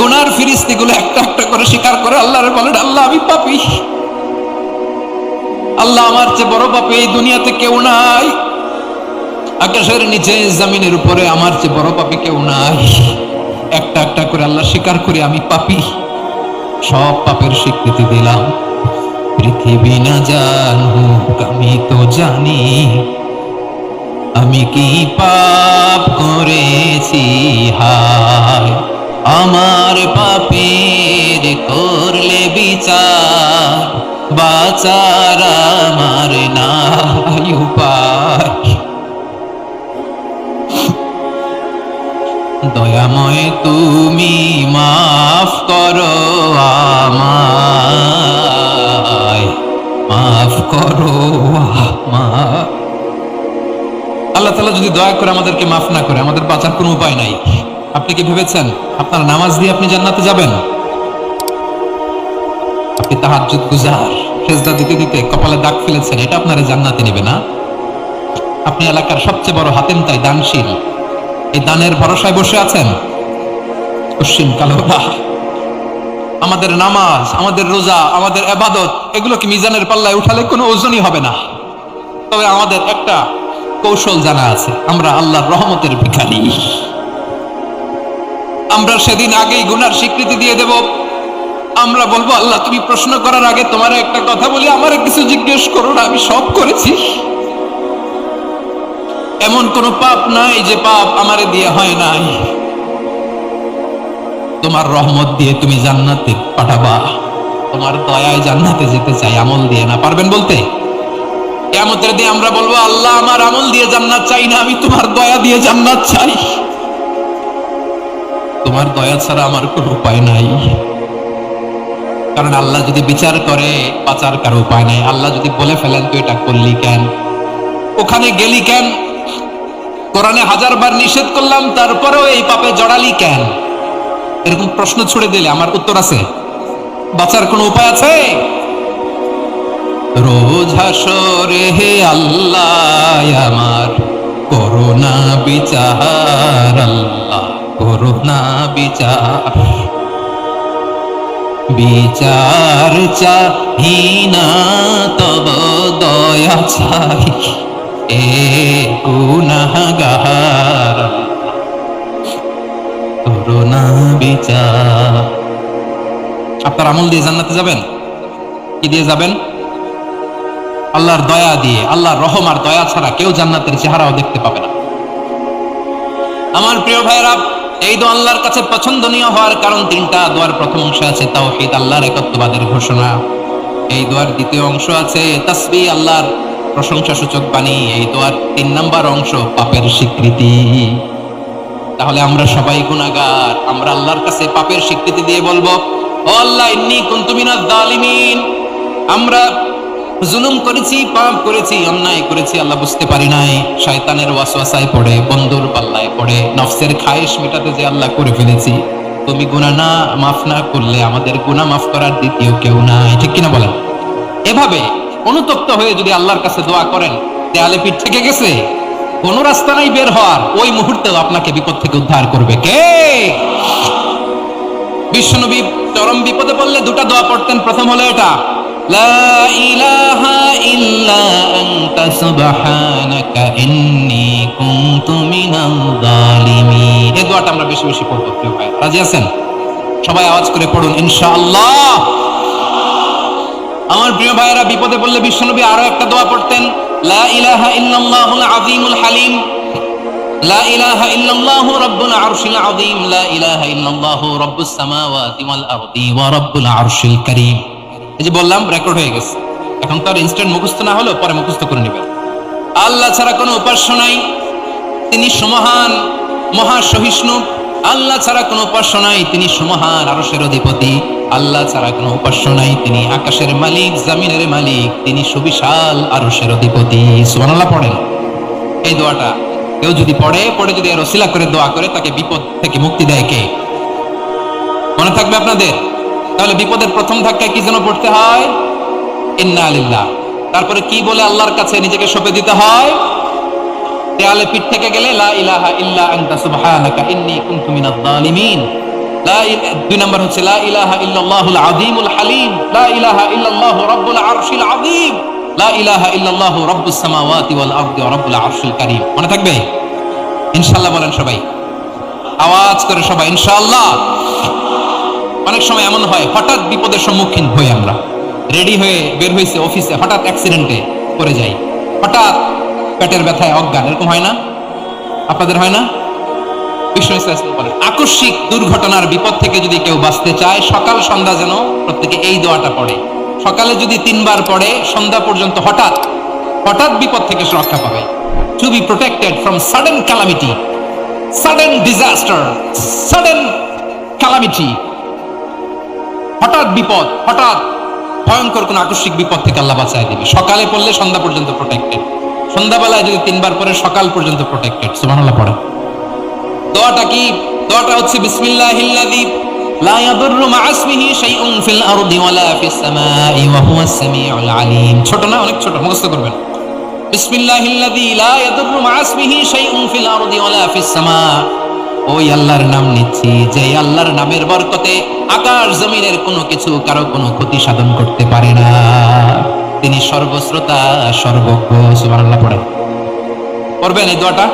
গুনার ফিরিস্তিগুলো একটা একটা করে স্বীকার করে আল্লাহরে বলেন, আল্লাহ আমি পাপী। আল্লাহ আমার চেয়ে বড় পাপী এই দুনিয়াতে কেউ নাই। আকাশের নিচে জমিনের উপরে আমার চেয়ে বড় পাপী কেউ নাই। একটা একটা করে আল্লাহ স্বীকার করে আমি পাপী, সব পাপের স্বীকৃতি দিলাম। পৃথিবী না জানুক আমি তো জানি, আমি কি পাপ করেছি। হায় আমার পাপের করলে বিচার, বাঁচার আমার নাই উপায়। দয়াময় তুমি মাফ করো আমায়, মাফ করো আমায়। আল্লাহ তাআলা যদি দয়া করে আমাদেরকে মাফ না করে, আমাদের বাঁচার কোনো উপায় নাই। আপনি কি ভেবেছেন আপনার নামাজ দিয়ে আপনি জান্নাতে যাবেন? আপনি তাহাজ্জুদ গুজার, সেজদা দিতে দিতে কপালে দাগ ফেলেছেন, এটা আপনারে জান্নাতে নেবে না। আপনি এলাকার সবচেয়ে বড় হাতেম তাই দানশীল, এই দানের ভরসায় বসে আছেন। পশ্চিম কালো আমাদের নামাজ, আমাদের রোজা, আমাদের ইবাদত, এগুলো কি মিজানের পাল্লায় উঠালে কোনো ওজনই হবে না। তবে আমাদের একটা কৌশল জানা আছে, আমরা আল্লাহর রহমতের ভিখারি। আমরা সেদিন আগেই গুনার স্বীকৃতি দিয়ে দেব। আমরা বলবো, আল্লাহ তুমি প্রশ্ন করার আগে তোমার একটা কথা বলি, আমারে কিছু জিজ্ঞেস করো না, আমি সব করেছি। এমন কোন পাপ নাই যে পাপ আমারে দিয়ে হয় নাই। তোমার রহমত দিয়ে তুমি জান্নাতে পাঠাবা, তোমার দয়ায় জান্নাতে যেতে চাই, আমল দিয়ে না। পারবেন বলতে? কিয়ামতের দিন আমরা বলবো, আল্লাহ আমার আমল দিয়ে জান্নাত চাই না, আমি তোমার দয়া দিয়ে জান্নাত চাই। তোমার দয়া ছাড়া আমার কোনো উপায় নাই। কারণ আল্লাহ যদি বিচার করে বাঁচার কারো উপায় নাই। আল্লাহ যদি বলে ফেলেন তুই এটা করলি কেন, ওখানে গেলি কেন, কোরআনে 1000 বার নিষেধ করলাম তারপরেও এই পাপে জড়ালি কেন, এরকম প্রশ্ন ছুড়ে দিলে আমার উত্তর আছে? বাঁচার কোনো উপায় আছে? রোজ হাসরে হে আল্লাহ আমার করোনা বিচার, আল্লাহ করোনা বিচার। বিচার চাহি না তব দয়া চাই, এ গুনাহগার করোনা বিচার। আপনার আমল দিয়ে জান্নাতে যাবেন? কি দিয়ে যাবেন? আল্লাহর দয়া দিয়ে। আল্লাহর রহম আর দয়া ছাড়া কেউ জান্নাতের চেহারাও দেখতে পাবে না। আমার প্রিয় ভাইরা, এই দোয়া আল্লাহর কাছে পছন্দনীয় হওয়ার কারণ তিনটা। দোয়ার প্রথম অংশে আছে তাওহীদ, আল্লাহর একত্ববাদের ঘোষণা। এই দোয়ার দ্বিতীয় অংশ আছে তাসবিহ, আল্লাহর প্রশংসাসূচক বাণী। এই দোয়ার 3 নাম্বার অংশ পাপের স্বীকৃতি। তাহলে আমরা সবাই গুনাহগার। আমরা আল্লাহর কাছে পাপের স্বীকৃতি দিয়ে বলবো, ও আল্লাহ, ইন্নী কুনতু মিনাজ জালিমিন, আমরা জুলুম করেছি, পাপ করেছি, অন্যায় করেছি, আল্লাহ বুঝতে পারি নাই, শয়তানের ওয়াসওয়াসায় পড়ে, বন্ধুর পাল্লায় পড়ে, নফসের খায়েশ মেটাতে যে আল্লাহ করে ফেলেছি। তুমি গুনাহ না মাফ না করলে আমাদের গুনাহ মাফ করার দ্বিতীয় কেউ নাই। ঠিক কিনা বলেন? এভাবে অনুতপ্ত হয়ে যদি আল্লাহর কাছে দোয়া করেন, দেয়ালে পিঠ থেকে গেছে, কোন রাস্তা নাই বের হওয়ার, ওই মুহূর্তেও আপনাকে বিপদ থেকে উদ্ধার করবে কে? বিশ্বনবী চরম বিপদে পড়লে দুটা দোয়া পড়তেন। প্রথম হলো এটা, লা ইলাহা ইল্লা আনতা সুবহানাকা ইন্নী কুনতু মিনাল জালিমিন। এই দোয়াটা আমরা বেশি বেশি পড়ব প্রিয় ভাই। রাজি আছেন? সবাই আওয়াজ করে পড়ুন ইনশাআল্লাহ। আমার প্রিয় ভাইয়েরা, বিপদে পড়লে বিশ্বনবী আরো একটা দোয়া পড়তেন, লা ইলাহা ইল্লাল্লাহুল আযীমুল হালিম, লা ইলাহা ইল্লাল্লাহু রাব্বুল আরশিল আযীম, লা ইলাহা ইল্লাল্লাহু রাব্বুস সামাওয়াতি ওয়াল আরদি ওয়া রাব্বুল আরশিল কারীম। এই যে বললাম, রেকর্ড হয়ে গেছে। এখন তো আর ইনস্ট্যান্ট মুখস্থ না হলো, পরে মুখস্থ করে নেবেন। আল্লাহ ছাড়া কোনো উপাস্য নাই, তিনি সমহান, মহা সহিষ্ণু। আল্লাহ ছাড়া কোনো উপাস্য নাই, তিনি সমহান, আরশের অধিপতি। আল্লাহ ছাড়া কোনো উপাস্য নাই, তিনি আকাশের মালিক, জমিনের মালিক, তিনি সুবিশাল, আরশের অধিপতি। সুবহানাল্লাহ পড়েন। এই দোয়াটা কেউ যদি পড়ে যদি এর ওসিলা করে দোয়া করে, তাকে বিপদ থেকে মুক্তি দেয় কে? মনে থাকবে আপনাদের? তাহলে বিপদের প্রথম ধাক্কায় কি যেন পড়তে হয়? ইন্না লিল্লাহ। তারপরে কি বলে আল্লাহর কাছে নিজেকে সঁপে দিতে হয়? দেয়ালে পিঠ থেকে গেলে লা ইলাহা ইল্লা আনতা সুবহানাকা ইন্নী কুনতু মিনাজ জালিমিন। 2 নাম্বার হচ্ছে লা ইলাহা ইল্লাল্লাহুল আযীমুল হালিম, লা ইলাহা ইল্লাল্লাহু রাব্বুল আরশিল আযীম, লা ইলাহা ইল্লাল্লাহু রাব্বুস সামাওয়াতি ওয়াল আরদি ওয়া রাব্বুল আরশিল কারীম। মনে থাকবে? ইনশাআল্লাহ বলেন সবাই, আওয়াজ করে সবাই ইনশাআল্লাহ। অনেক সময় এমন হয়, হঠাৎ বিপদের সম্মুখীন হই আমরা, রেডি হয়ে বের হইছে অফিসে, হঠাৎ অ্যাক্সিডেন্টে পড়ে যাই, হঠাৎ পেটের ব্যথায় অজ্ঞান, এরকম হয় না? আপনাদের হয় না? বিষ্ণু ইসলাম বলেন, আকস্মিক দুর্ঘটনার বিপদ থেকে যদি কেউ বাঁচতে চায়, সকাল সন্ধ্যা যেন প্রত্যেকে এই দোয়াটা পড়ে। সকালে যদি 3 বার পড়ে, সন্ধ্যা পর্যন্ত হঠাৎ হঠাৎ বিপদ থেকে রক্ষা পাবে। To be protected from sudden calamity, sudden disaster, sudden calamity. হঠাৎ বিপদ, হঠাৎ ভয়ঙ্কর কোন আকস্মিক বিপদ থেকে আল্লাহ বাঁচায় দিবে। সকালে পড়লে সন্ধ্যা পর্যন্ত প্রোটেক্টেড, সন্ধ্যাবেলায় যদি 3 বার পড়ে সকাল পর্যন্ত প্রোটেক্টেড। সুবহানাল্লাহ পড়ে। দোয়াটা কি? দোয়াটা হচ্ছে বিসমিল্লাহিল্লাযী লা ইয়াদুররু মা ইসমিহি শাইউন ফিল আরদি ওয়ালা ফিস সামাই ওয়া হুয়াস সামিউল আলীম। ছোট না? অনেক ছোট, মুখস্থ করবেন। বিসমিল্লাহিল্লাযী লা ইয়াদুররু মা ইসমিহি শাইউন ফিল আরদি ওয়ালা ফিস সামা। ওই আল্লাহর নাম নিচ্ছি, যে আল্লাহর নামের বরকতে আকাশ জমিনের কোনো কিছু কারো কোনো ক্ষতি সাধন করতে পারে না। তিনি সর্বশ্রোতা, সর্বজ্ঞ। সুবহানাল্লাহ পড়েন। পড়বেন এই দোয়াটা,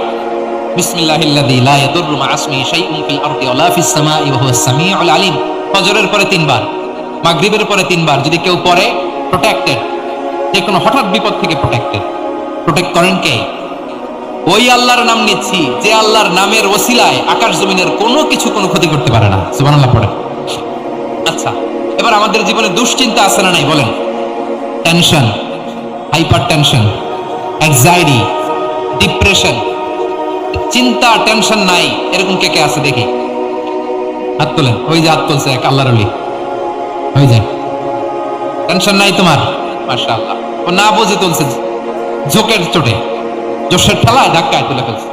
বিসমিল্লাহিল্লাযী লা ইয়াদুররু মা ইসমিহি শাইউন ফিল আরদি ওয়ালা ফিস সামাই ওয়া হুয়াস সামিউল আলীম। ফজরের পরে 3 বার, মাগরিবের পরে 3 বার যদি কেউ পড়ে, প্রোটেক্টেড, যে কোনো হঠাৎ বিপদ থেকে প্রোটেক্টেড। প্রোটেক্ট করেন কে? ওই আল্লাহর নাম নিচ্ছি, যে আল্লাহর নামের ওসিলায় আকাশ জমিনের কোনো কিছু কোনো ক্ষতি করতে পারে না। সুবহানাল্লাহ পড়েন। আচ্ছা, এবার আমাদের জীবনে দুশ্চিন্তা আছে না নাই বলেন? Tension, hyper tension, anxiety, depression, চিন্তা, টেনশন নাই, এরকম কে কে আছে দেখি? হাত তোলেন। ওই যে হাত তুলছে এক আল্লাহর ওলি, ওই যে। টেনশন নাই তোমার? মাশাআল্লাহ। ও না বুঝে তুলছে, ঝোঁকের চোটে, জোশের ঠেলায় ধাক্কায় তুলে ফেলছে।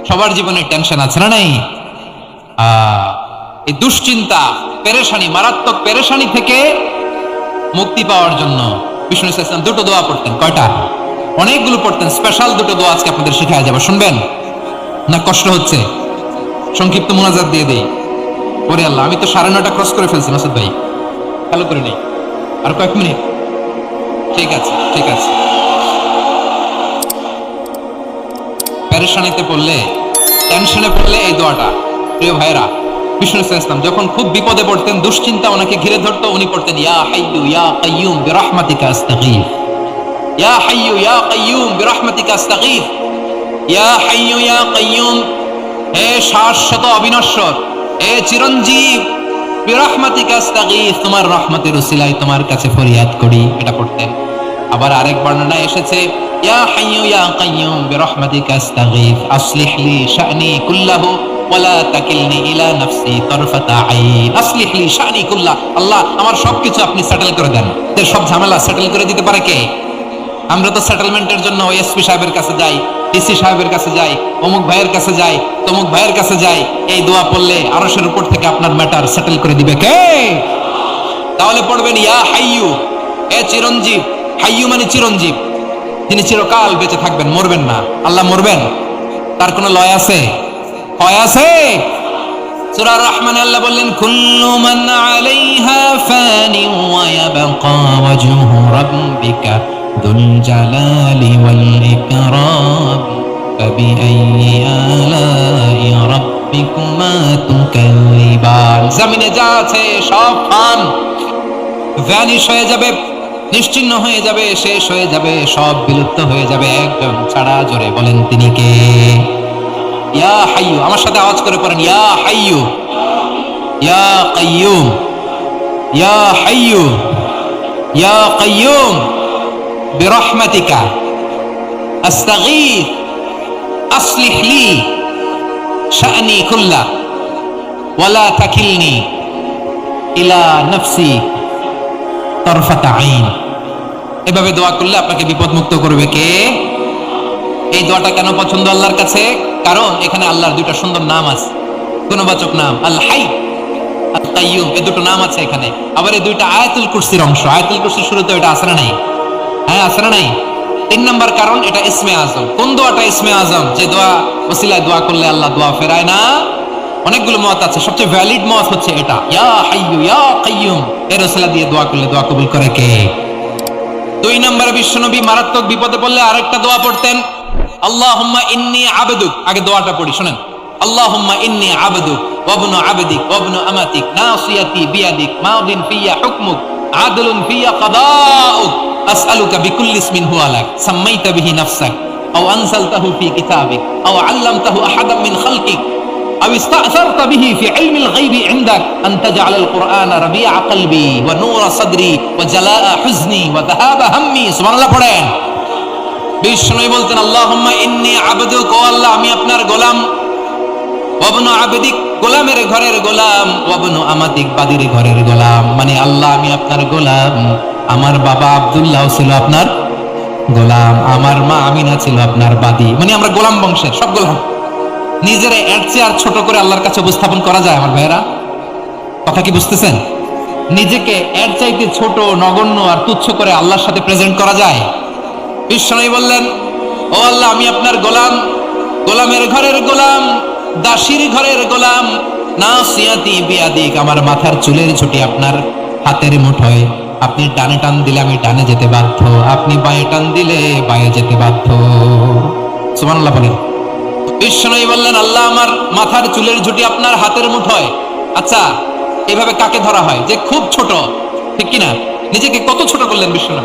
সবার জীবনে টেনশন আছে না নাই? এই দুশ্চিন্তা, পেরেশানি, মারাত্মক পেরেশানি থেকে মুক্তি পাওয়ার জন্য বিষ্ণু ইসলাম 2টো দোয়া পড়তেন। কয়টা? অনেকগুলো পড়তেন। স্পেশাল 2টো দোয়া আজকে আপনাদের শিখায় যাবো, শুনবেন না? কষ্ট হচ্ছে? সংক্ষিপ্ত মুনাজাত দিয়ে দেই। ওরে আল্লাহ, আমি তো 9:30 ক্রস করে ফেলছি মাসুদ ভাই, খেয়াল করে নেই। আর কয়েক মিনিট? ঠিক আছে, ঠিক আছে। পেরেশানিতে পড়লে, টেনশনে পড়লে এই দোয়াটা, প্রিয় ভাইরা, বিষ্ণু ইসলাম যখন খুব বিপদে পড়তেন, দুশ্চিন্তা ওনাকে ঘিরে ধরতো, উনি পড়তেন ইয়া হাইয়ু ইয়া কাইয়ুম বিরহমাতিকা আস্তাগীথ, ইয়া হাইয়ু ইয়া কাইয়ুম বিরহমাতিকা আস্তাগীথ, ইয়া হাইয়ু ইয়া কাইয়ুম, হে শাশ্বত অবিনশ্বর, হে চিরঞ্জীব, বিরহমাতিকা আস্তাগীথ, তোমার রহমতের উসিলায় তোমার কাছে ফরিয়াদ করি, এটা পড়তেন। আবার আরেক বর্ণনায় এসেছে ইয়া হাইয়ু ইয়া কাইয়ুম বিরহমাতিকা আস্তাগীথ আসলিহ লি শা'নি কুল্লাহু ওয়ালা তাকিলনি ইলা নাফসি তারফাতা আইন, আসলিহ লি শা'নি কুল্লাহ, আল্লাহ আমার সবকিছু আপনি সেটেল করে দেন। এর সব ঝামেলা সেটেল করে দিতে পারে কে? আমরা তো সেটেলমেন্টের জন্য এসপি সাহেবের কাছে যাই, ডিসি সাহেবের কাছে যাই, অমুক ভাইয়ের কাছে যাই, তমুক ভাইয়ের কাছে যাই, এই দোয়া পড়লে আরশের উপর থেকে আপনার ম্যাটার সেটেল করে দিবে কে? তাহলে পড়বেন ইয়া হাইয়ু, হে চিরঞ্জীব, হাইয়ু মানে চিরঞ্জীব, তিনি চিরকাল বেঁচে থাকবেন, মরবেন না। আল্লাহ মরবেন? তার কোনো লয় আছে? হয় আছে? সূরা রহমানে আল্লাহ বললেন কুল্লু মান আলাইহা ফানি ওয়া ইয়াবকা ওয়াজহু রাব্বিকা যুল জালালি ওয়াল ইকরাম ফাবিআইয়ি আলাই রাব্বিকুমা তুকাল্লিবান। জমিনে যা আছে সব ফান, ভ্যানিশ হয়ে যাবে, নিশ্চিহ্ন হয়ে যাবে, শেষ হয়ে যাবে, সব বিলুপ্ত হয়ে যাবে, একজন ছাড়া। জোরে বলেন তিনি কে? ইয়া হাইয়ু, আমার সাথে আওয়াজ করে পড়েন ইয়া হাইয়ু ইয়া কাইয়ুম ইয়া হাইয়ু ইয়া কাইয়ুম বিরহমাতিকা আস্তাগীথ আসলিহ লি শা'নি কুল্লাহ ওয়ালা তাকিলনি ইলা নাফসি তারফাতা আইন। এভাবে দোয়া করলে আপনাকে বিপদ মুক্ত করবে কে? এই দোয়াটা কেন পছন্দ আল্লাহর কাছে? কারণ এখানে আল্লাহর দুইটা সুন্দর নাম আছে, গুণবাচক নাম, আল হাই, আল কাইয়ুম, এই দুটো নাম আছে এখানে। আবার এই দুইটা আয়াতুল কুরসির অংশ। আয়াতুল কুরসির শুরুতে এটা আছে না নাই? হ্যাঁ, আছে না নাই? 3 নাম্বার কারণ এটা ইসমে আজম। কোন দোয়াটা ইসমে আজম? যে দোয়া ওসিলায় দোয়া করলে আল্লাহ দোয়া ফেরায় না। অনেকগুলো মত আছে, সবচেয়ে ভ্যালিড মত হচ্ছে এটা, ইয়া হাইয়ু ইয়া কাইয়ুম, এর ওসিলা দিয়ে দোয়া করলে দোয়া কবুল করে কে? 2 নম্বরে বিশ্বনবী মারাত্মক বিপদে পড়লে আরেকটা দোয়া পড়তেন, আল্লাহুম্মা ইন্নী আবদুক। আগে দোয়াটা পড়ি, শুনেন। আল্লাহুম্মা ইন্নী আবদুক ওয়া ইবনু আবদিক ওয়া ইবনু আমাতিক নাসিয়াতি বিয়াদিক মাদিন ফিয়া হুকমুক আদলুন ফিয়া কাদাউক আসআলুকা বিকুল্লি ইসমিন হুয়া লাক সাম্মাইতা বিহি নাফসাক আও আনজালতাহু ফি কিতাবিক আও আল্লামতাহু আহাদাম মিন খালকিক আও ইস্তা'সারতা বিহি ফি ইলমিল গায়বি ইনদাক আন তাজআলাল কুরআনা রাবিআ কলবি ওয়া নূরা সাদরি ওয়া জালাআ হুজনি ওয়া যাহাবা হাম্মি। সুবহানাল্লাহ পড়েন। বিষ্ণু বলতেন আল্লাহুম্মা ইন্নী আবদুক, ও আল্লাহ আমি আপনার গোলাম, ওয়া ইবনু আবদিক, গোলামের ঘরের গোলাম, ওয়া ইবনু আমাতিক, বাদীর ঘরের গোলাম। মানে আল্লাহ আমি আপনার গোলাম, আমার বাবা আব্দুল্লাহ ছিল আপনার গোলাম, আমার মা আমিনা ছিল আপনার বাদী। মানে আমরা গোলাম বংশের, সব গোলাম। নিজের এর চেয়ে আর ছোট করে আল্লাহর কাছে উপস্থাপন করা যায় আমার ভাইয়েরা? কথা কি বুঝতেছেন? নিজেকে এর চাইতে ছোট, নগণ্য আর তুচ্ছ করে আল্লাহর সাথে প্রেজেন্ট করা যায়? বিষ্ণু বললেন ও আল্লাহ আমি আপনার গোলাম, গোলামের ঘরের গোলাম, দাসীর ঘরের গোলাম, নাসিয়াতি বিয়াদিক, আমার মাথার চুলের ঝুঁটি আপনার হাতের মুঠোয়, আপনি ডানে টান দিলে আমি ডানে যেতে বাধ্য, আপনি বাঁয়ে টান দিলে বাঁয়ে যেতে বাধ্য। সুবহানাল্লাহ বলেন। বিষ্ণু বললেন আল্লাহ আমার মাথার চুলের ঝুঁটি আপনার হাতের মুঠোয়। আচ্ছা, এভাবে কাকে ধরা হয়? যে খুব ছোট, ঠিক কিনা? নিজেকে কত ছোট করলেন বিষ্ণু।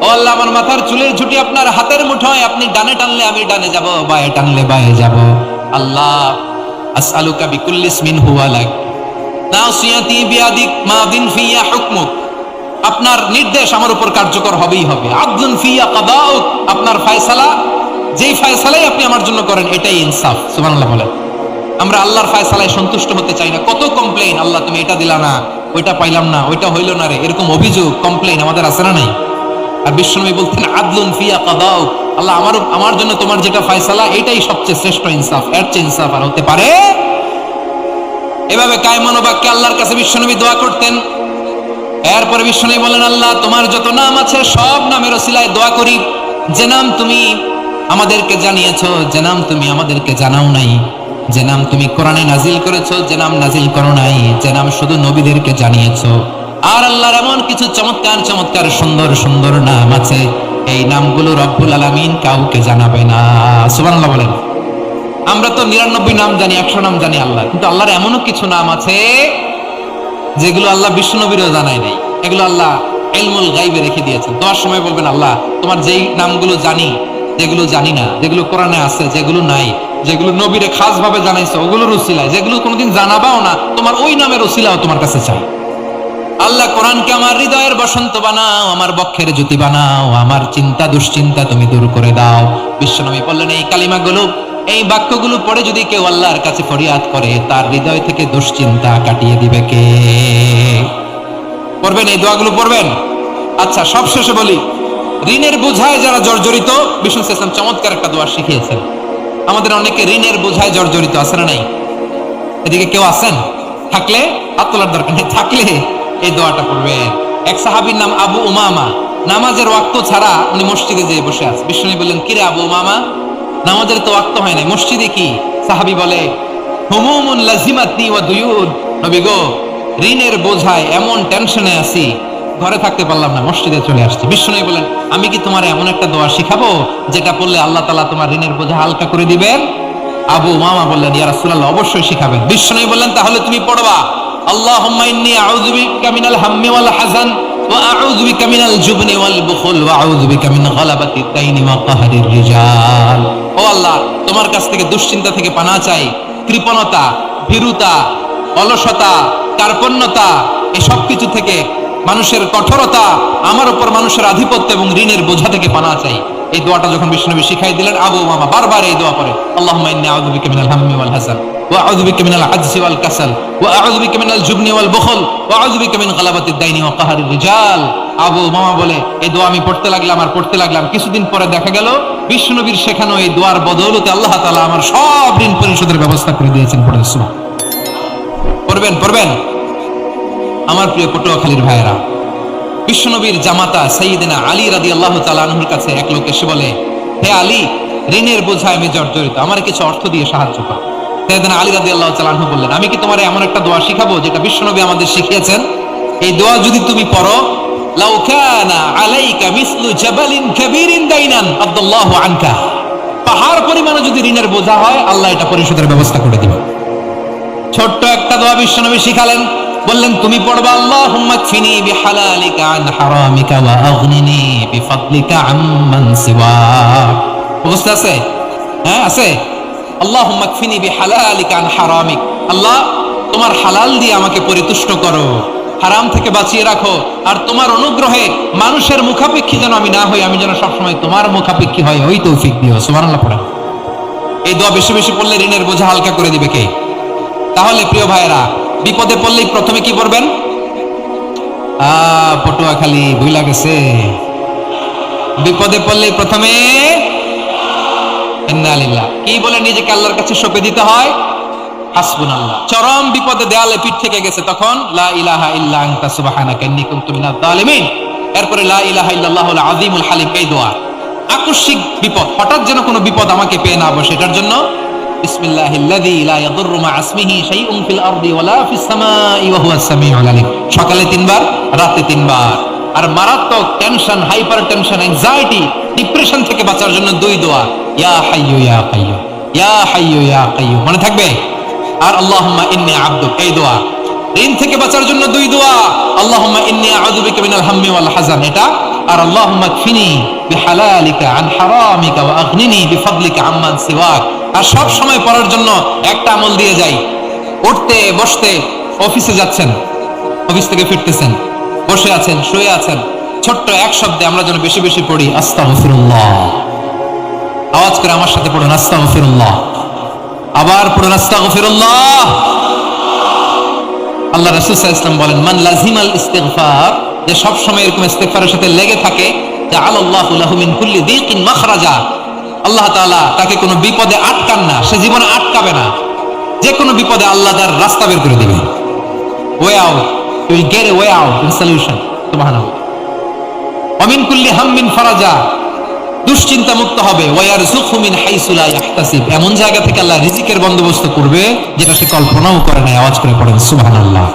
ও আল্লাহ আমার মাথার চুলের ঝুঁটি আপনার হাতের মুঠোয়, আপনি ডানে টানলে আমি ডানে যাব, বাঁয়ে টানলে বাঁয়ে যাব। আল্লাহ আসআলুকা বিকুল্লি ইসমিন হুয়া লাক নাসিয়াতি বিয়াদিক মাদিন ফিয়া হুকমুক, আপনার নির্দেশ আমার উপর কার্যকর হবেই হবে। আদলুন ফিয়া কাদাউক, আপনার ফয়সালা, যেই ফয়সালাই আপনি আমার জন্য করেন এটাই ইনসাফ। সুবহানাল্লাহ বলেন। আমরা আল্লাহর ফয়সালায় সন্তুষ্ট হতে চাই না। কত কমপ্লেইন, আল্লাহ তুমি এটা দিলা না, ওইটা পাইলাম না, ওইটা হইল না রে, এরকম অভিযোগ, কমপ্লেইন আমাদের আছে না নাই? আর বিশ্বনবী বলতেন আদলুন ফিয়া কাদাউক, আল্লাহ আমার জন্য তোমার যেটা ফয়সালা এটাই সবচেয়ে শ্রেষ্ঠ ইনসাফ, এর চেয়ে ইনসাফ আর হতে পারে? এভাবে কায়মান বাক্যে আল্লাহর কাছে বিশ্বনবী দোয়া করতেন। এরপরে বিশ্বনবী বলেন আল্লাহ তোমার যত নাম আছে সব নামের ওসিলায় দোয়া করি, যে নাম তুমি আমাদেরকে জানিয়েছো, যে নাম তুমি আমাদেরকে জানাও নাই, যে নাম তুমি কোরআনে নাজিল করেছো, যে নাম নাজিল করো নাই, যে নাম শুধু নবীদেরকে জানিয়েছো। আর আল্লাহর এমন কিছু চমৎকার চমৎকার সুন্দর সুন্দর নাম আছে, এই নামগুলো রব্বুল আলামিন কাউকে জানাবে না। সুবহানাল্লাহ বলেন। আমরা তো 99 নাম জানি, 100 নাম জানি আল্লাহ, কিন্তু আল্লাহর এমনও কিছু নাম আছে যেগুলো আল্লাহ বিশ্ব নবীরও জানায় নাই। এগুলো আল্লাহ ইলমুল গায়বে রেখে দিয়েছেন। দোয়ার সময় বলবেন, আল্লাহ তোমার যেই নামগুলো জানি, যেগুলো জানি না, যেগুলো কোরআনে আছে, যেগুলো নাই, যেগুলো নবীরে খাস ভাবে জানাইছো ওগুলোর উসিলায়, যেগুলো কোনোদিন জানাবাও না তোমার ওই নামের উসিলাও তোমার কাছে চাই। আল্লাহ কোরআনকে আমার হৃদয়ের বসন্ত বানাও, আমার বক্ষের জ্যোতি বানাও, আমার চিন্তা দুশ্চিন্তা তুমি দূর করে দাও। বিশ্বনবী বললেন, এই কালিমাগুলো, এই বাক্যগুলো পড়ে যদি কেউ আল্লাহর কাছে ফরিয়াদ করে, তার হৃদয় থেকে দুশ্চিন্তা কাটিয়ে দিবে কে? পড়বেন, এই দোয়াগুলো পড়বেন। আচ্ছা, সবশেষে বলি, ঋণের বোঝায় যারা জর্জরিত, বিষ্ণু ইসলাম চমৎকার একটা দোয়া শিখিয়েছেন। আমাদের অনেকে ঋণের বোঝায় জর্জরিত আছে না নাই? এদিকে কেউ আছেন? থাকলে হাত তোলার দরকার নেই, থাকলে এই দোয়াটা পড়বেন। এক সাহাবীর নাম আবু উমামা, নামাজের ওয়াক্ত ছাড়া উনি মসজিদে যেয়ে বসে আছে। বিষ্ণু বললেন, কিরে আবু উমামা, নামাজের তো ওয়াক্ত হয় নাই, মসজিদে কি? সাহাবী বলে, হুমুমুন লাজিমাতনি ওয়া দুয়ুন, নবী গো, ঋণের বোঝায় এমন টেনশনে আছি, ঘরে থাকতে পারলাম না, মসজিদে চলে আসছি। বিষ্ণু বলেন, আমি কি তোমার এমন একটা দোয়া শিখাবো যেটা পড়লে আল্লাহ তাআলা তোমার ঋণের বোঝা হালকা করে দিবেন? আবু উমামা বললেন, ইয়া রাসূলুল্লাহ, অবশ্যই শিখাবেন। বিষ্ণু বললেন, তাহলে তুমি পড়বা, আল্লাহুম্মা ইন্নী আউযু বিকা মিনাল হাম্মি ওয়াল হাযান ওয়া আউযু বিকা মিনাল জুবনি ওয়াল বুখল ওয়া আউযু বিকা মিন গালাবাতিদ দাইনি ওয়া কাহরির রিজাল। ও আল্লাহ, তোমার কাছ থেকে দুশ্চিন্তা থেকে পানাহ চাই, কৃপণতা, ভীরুতা, অলসতা, কার্পণ্যতা, এই সব কিছু থেকে, মানুষের কঠোরতা, আমার উপর মানুষের আধিপত্য এবং ঋণের বোঝা থেকে পানাহ চাই। এই দোয়াটা যখন বিষ্ণুনবী শিখাই দিলেন, আবু উমামা বারবার এই দোয়া পড়ে, আল্লাহুম্মা ইন্নী আউযু বিকা মিনাল হাম্মি ওয়াল হাযান ওয়া আউযু বিকা মিনাল আজজি ওয়াল কাসাল ওয়া আউযু বিকা মিনাল জুবনি ওয়াল বুখল ওয়া আউযু বিকা মিন গালাবাতিদ দাইনি ওয়া কাহরির রিজাল। আবু উমামা বলে, এই দোয়া আমি পড়তে লাগলাম। কিছুদিন পরে দেখা গেল বিষ্ণুনবীর শেখানো এই দোয়ার বদৌলতে আল্লাহ তাআলা আমার সব ঋণ পরিশোধের ব্যবস্থা করে দিয়েছেন। পড়েন সুবহান। পড়বেন। আমার প্রিয় পটুয়াখালীর ভাইয়েরা, বিশ্বনবীর জামাতা সাইয়্যিদিনা আলী রাদিয়াল্লাহু তাআলা আনহুর কাছে এক লোক এসে বলে, হে আলী, ঋণের বোঝায় আমি জর্জরিত, আমার কিছু অর্থ দিয়ে সাহায্য করো। সাইয়্যিদিনা আলী রাদিয়াল্লাহু তাআলা আনহু বললেন, আমি কি তোমার এমন একটা দোয়া শিখাবো যেটা বিশ্বনবী আমাদের শিখিয়েছেন? এই দোয়া যদি তুমি পড়ো, লাউ কানা আলাইকা মিসলু জাবালিন কাবীরিন দাইনান আদাল্লাহু আনকা, পাহাড় পরিমাণে যদি ঋণের বোঝা হয়, আল্লাহ এটা পরিশোধের ব্যবস্থা করে দিবেন। ছোট্ট একটা দোয়া বিশ্বনবী শিখালেন, বললেন, তুমি পড়বা, আল্লাহুম্মা কফিনি বিহালালিকা আন হারামিকা ওয়া আগনিনি বিফাদলিকা আম্মান সিওয়াক। বুঝতে আছে? হ্যাঁ, আছে। আল্লাহুম্মা কফিনি বিহালালিকা আন হারামিক, আল্লাহ তোমার হালাল দিয়ে আমাকে পরিতুষ্ট করো, হারাম থেকে বাঁচিয়ে রাখো, আর তোমার অনুগ্রহে মানুষের মুখাপেক্ষী যেন আমি না হই, আমি যেন সবসময় তোমার মুখাপেক্ষী হই, ওই তৌফিক দিও। সুবহানাল্লাহ পড়েন। এই দোয়া বেশি বেশি পড়লে ঋণের বোঝা হালকা করে দিবে কে? তাহলে প্রিয় ভাইয়েরা, বিপদে পড়লেই প্রথমে কি পড়বেন? পটুয়াখালী ভুলা গেছে, বিপদে পড়লেই প্রথমে ইন্না লিল্লাহ কি বলে নিজেকে আল্লাহর কাছে সঁপে দিতে হয়? হাসবুনাল্লাহ। চরম বিপদে দেয়ালে পিঠ থেকে গেছে, তখন লা ইলাহা ইল্লা আনতা সুবহানাকা ইন্নী কুনতু মিনাজ জালিমিন। এরপরে লা ইলাহা ইল্লাল্লাহুল আযীমুল হালিম। এই দোয়া, আকস্মিক বিপদ, হঠাৎ যেন কোনো বিপদ আমাকে পেয়ে না বসে, এটার জন্য বিসমিল্লাহিল্লাযী লা ইয়াদুররু মা ইসমিহি শাইউন ফিল আরদি ওয়ালা ফিস সামাই ওয়া হুয়াস সামিউল আলীম। সকালে 3 বার, রাতে 3 বার। আর মারাত্মক tension, hyper tension, anxiety, depression থেকে বাঁচার জন্য 2 দোয়া, ইয়া হাইয়্যু ইয়া কাইয়্যুম, ইয়া হাইয়্যু ইয়া কাইয়্যুম, মনে থাকবে? আর আল্লাহুম্মা ইন্নী আবদুক, এই দোয়া। ঋণ থেকে বাঁচার জন্য 2 দোয়া, আল্লাহুম্মা ইন্নী আউযু বিকা মিনাল হাম্মি ওয়াল হাযান, এটা। আর আল্লাহুম্মা কফিনি বিহালালিকা আন হারামিকা ওয়া আগনিনি বিফাদলিকা আম্মান সিওয়াক। আর সব সময় পড়ার জন্য একটা আমল দিয়ে যাই, উঠতে বসতে, অফিসে যাচ্ছেন, অফিস থেকে ফিরতেছেন, বসে আছেন, শুয়ে আছেন, ছোট্ট এক শব্দে আমরা যেন বেশি বেশি পড়ি, আস্তাগফিরুল্লাহ। আওয়াজ করে আমার সাথে পড়ুন, আস্তাগফিরুল্লাহ। আবার পড়ুন, আস্তাগফিরুল্লাহ। আল্লাহ রাসূল সাল্লাল্লাহু আলাইহি ওয়াসাল্লাম বলেন, মান লাজিমাল ইস্তিগফার, যে সব সময় এরকম ইস্তিগফারের সাথে লেগে থাকে, জাআলাল্লাহু লাহু মিন কুল্লি দীকিন মাখরাজা, আল্লাহ তাআলা তাকে কোনো বিপদে আটকান না, সে জীবনে আটকাবে না, যে কোনো বিপদে আল্লাহ তার রাস্তা বের করে দিবে। Way out, you will get a way out in solution. সুবহানাল্লাহ। ওয়া মিন কুল্লি হাম্মিন ফারাজা, দুশ্চিন্তা মুক্ত হবে। ওয়া ইয়ারযুকহু মিন হাইসু লা ইয়াহতাসিব, এমন জায়গা থেকে আল্লাহ রিজিকের বন্দোবস্ত করবে যেটা সে কল্পনাও করে নাই। আওয়াজ করে পড়েন সুবহানাল্লাহ।